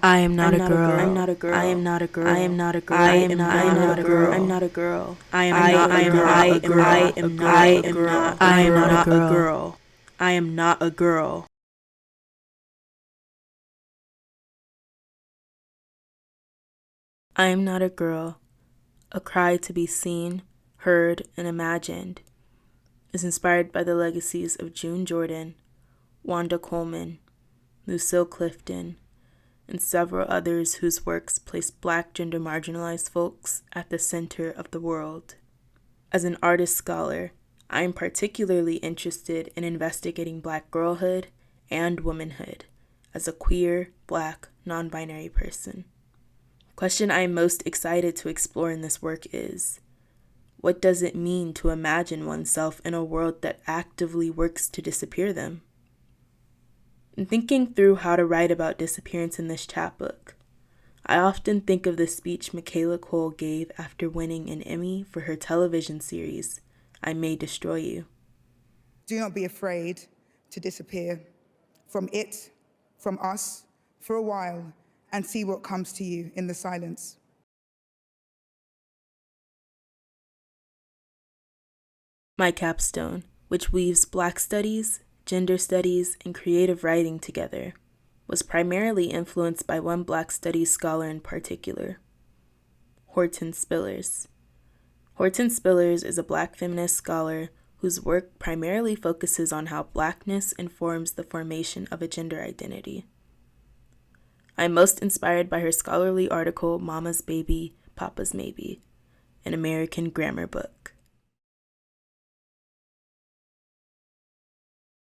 I am not I'm a not girl. a girl. I'm not a girl. I am not a girl. I am not a girl. I am not a girl. I'm not a girl. I am not a girl. I am not a girl. I am not a girl. I am not a girl. I am not a girl. A cry to be seen, heard, and imagined is inspired by the legacies of June Jordan, Wanda Coleman, Lucille Clifton, and several others whose works place Black gender-marginalized folks at the center of the world. As an artist scholar, I am particularly interested in investigating Black girlhood and womanhood as a queer, Black, non-binary person. The question I am most excited to explore in this work is, what does it mean to imagine oneself in a world that actively works to disappear them? In thinking through how to write about disappearance in this chapbook, I often think of the speech Michaela Cole gave after winning an Emmy for her television series, I May Destroy You. Do not be afraid to disappear from it, from us, for a while, and see what comes to you in the silence. My capstone, which weaves Black studies, gender studies, and creative writing together, was primarily influenced by one Black studies scholar in particular, Horton Spillers. Horton Spillers is a Black feminist scholar whose work primarily focuses on how Blackness informs the formation of a gender identity. I am most inspired by her scholarly article, Mama's Baby, Papa's Maybe, an American grammar book.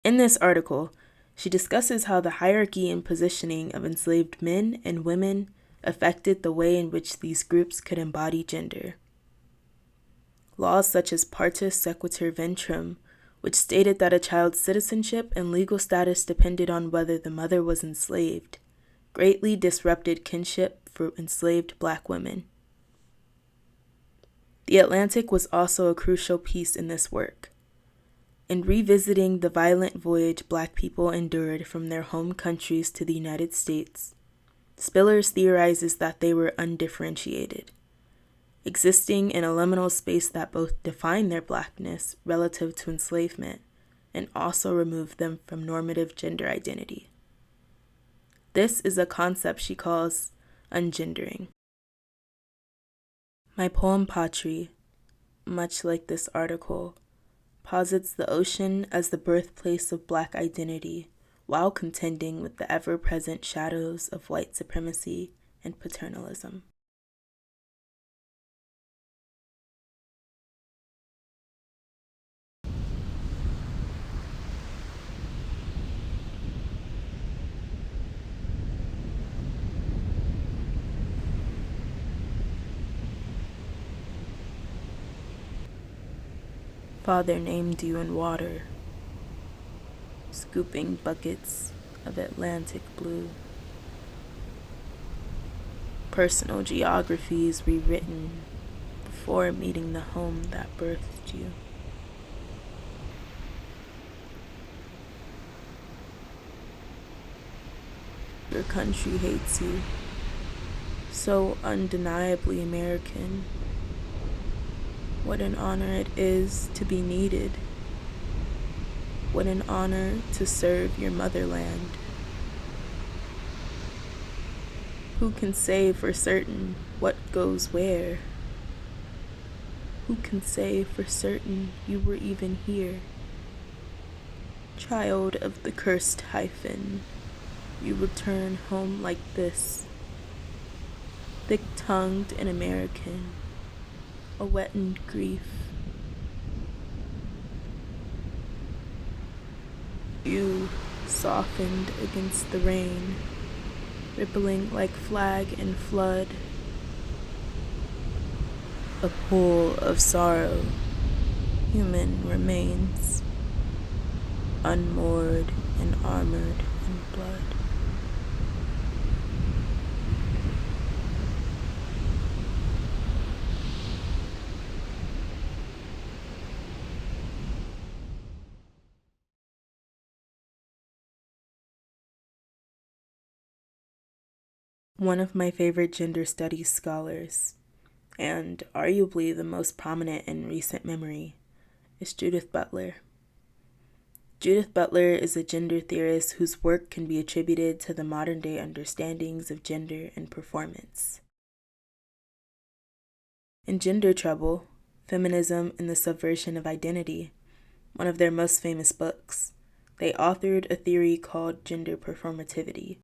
In this article, she discusses how the hierarchy and positioning of enslaved men and women affected the way in which these groups could embody gender. Laws such as Partus Sequitur Ventrum, which stated that a child's citizenship and legal status depended on whether the mother was enslaved, greatly disrupted kinship for enslaved Black women. The Atlantic was also a crucial piece in this work. In revisiting the violent voyage Black people endured from their home countries to the United States, Spillers theorizes that they were undifferentiated, existing in a liminal space that both defined their Blackness relative to enslavement and also removed them from normative gender identity. This is a concept she calls ungendering. My poem PATRI, much like this article, posits the ocean as the birthplace of Black identity while contending with the ever-present shadows of white supremacy and paternalism. Father named you in water, scooping buckets of Atlantic blue. Personal geographies rewritten before meeting the home that birthed you. Your country hates you, so undeniably American. What an honor it is to be needed. What an honor to serve your motherland. Who can say for certain what goes where? Who can say for certain you were even here? Child of the cursed hyphen, you return home like this, thick-tongued and American, a wettened grief. You softened against the rain, rippling like flag in flood. A pool of sorrow, human remains, unmoored and armored in blood. One of my favorite gender studies scholars, and arguably the most prominent in recent memory, is Judith Butler. Judith Butler is a gender theorist whose work can be attributed to the modern-day understandings of gender and performance. In Gender Trouble, Feminism and the Subversion of Identity, one of their most famous books, they authored a theory called gender performativity.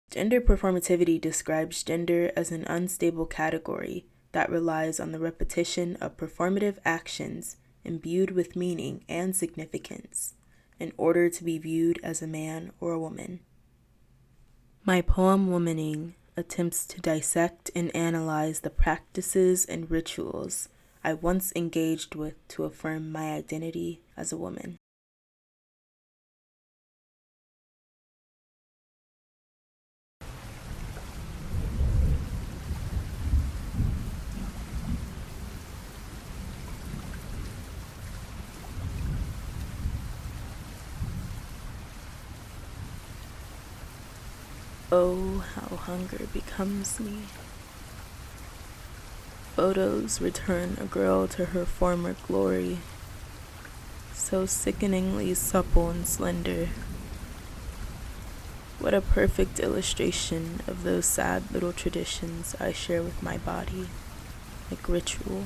Gender performativity describes gender as an unstable category that relies on the repetition of performative actions imbued with meaning and significance in order to be viewed as a man or a woman. My poem Womaning attempts to dissect and analyze the practices and rituals I once engaged with to affirm my identity as a woman. Oh, how hunger becomes me. Photos return a girl to her former glory, so sickeningly supple and slender. What a perfect illustration of those sad little traditions I share with my body, like ritual.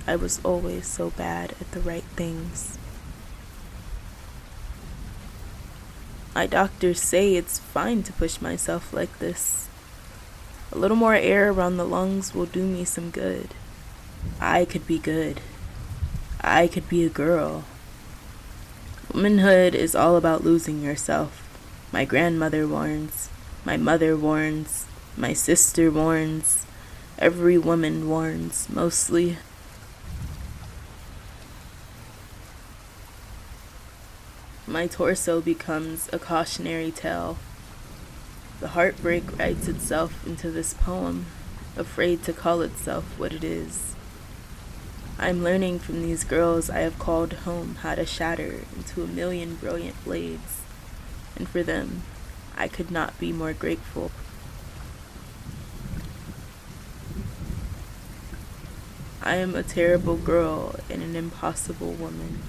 I was always so bad at the right things. My doctors say it's fine to push myself like this. A little more air around the lungs will do me some good. I could be good. I could be a girl. Womanhood is all about losing yourself. My grandmother warns. My mother warns. My sister warns. Every woman warns, mostly. My torso becomes a cautionary tale. The heartbreak writes itself into this poem, afraid to call itself what it is. I'm learning from these girls I have called home how to shatter into a million brilliant blades, and for them, I could not be more grateful. I am a terrible girl and an impossible woman.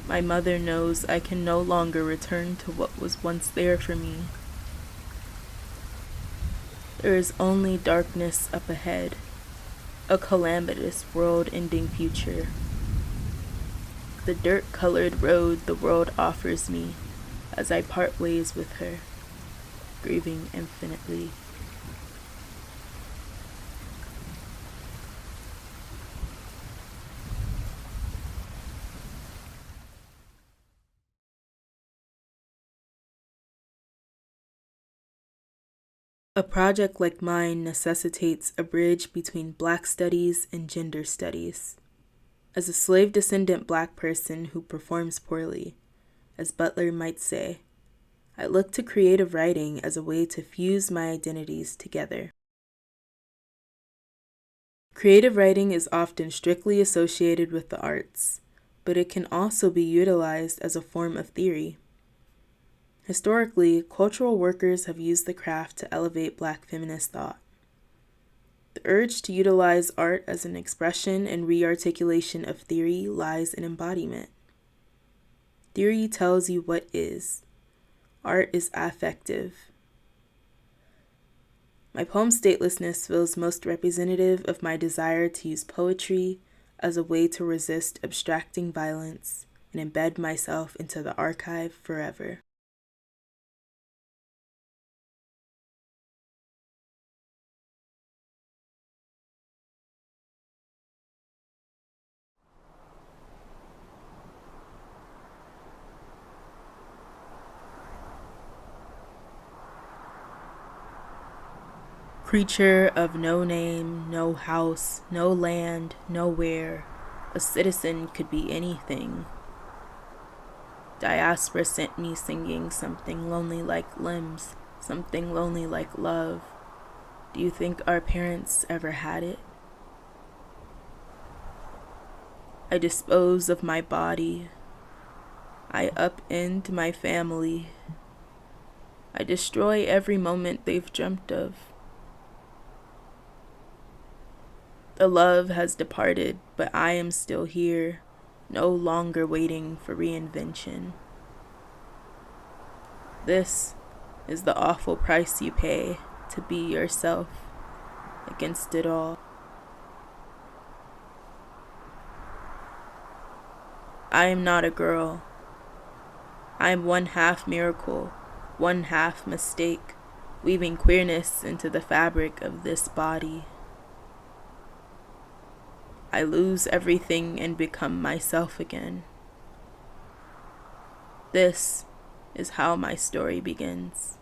My mother knows I can no longer return to what was once there for me. There is only darkness up ahead, a calamitous world-ending future. The dirt-colored road the world offers me as I part ways with her, grieving infinitely. A project like mine necessitates a bridge between Black studies and gender studies. As a slave descendant Black person who performs poorly, as Butler might say, I look to creative writing as a way to fuse my identities together. Creative writing is often strictly associated with the arts, but it can also be utilized as a form of theory. Historically, cultural workers have used the craft to elevate Black feminist thought. The urge to utilize art as an expression and re-articulation of theory lies in embodiment. Theory tells you what is. Art is affective. My poem Statelessness feels most representative of my desire to use poetry as a way to resist abstracting violence and embed myself into the archive forever. Creature of no name, no house, no land, nowhere, a citizen could be anything. Diaspora sent me singing something lonely like limbs, something lonely like love. Do you think our parents ever had it? I dispose of my body. I upend my family. I destroy every moment they've dreamt of. The love has departed, but I am still here, no longer waiting for reinvention. This is the awful price you pay to be yourself against it all. I am not a girl. I am one half miracle, one half mistake, weaving queerness into the fabric of this body. I lose everything and become myself again. This is how my story begins.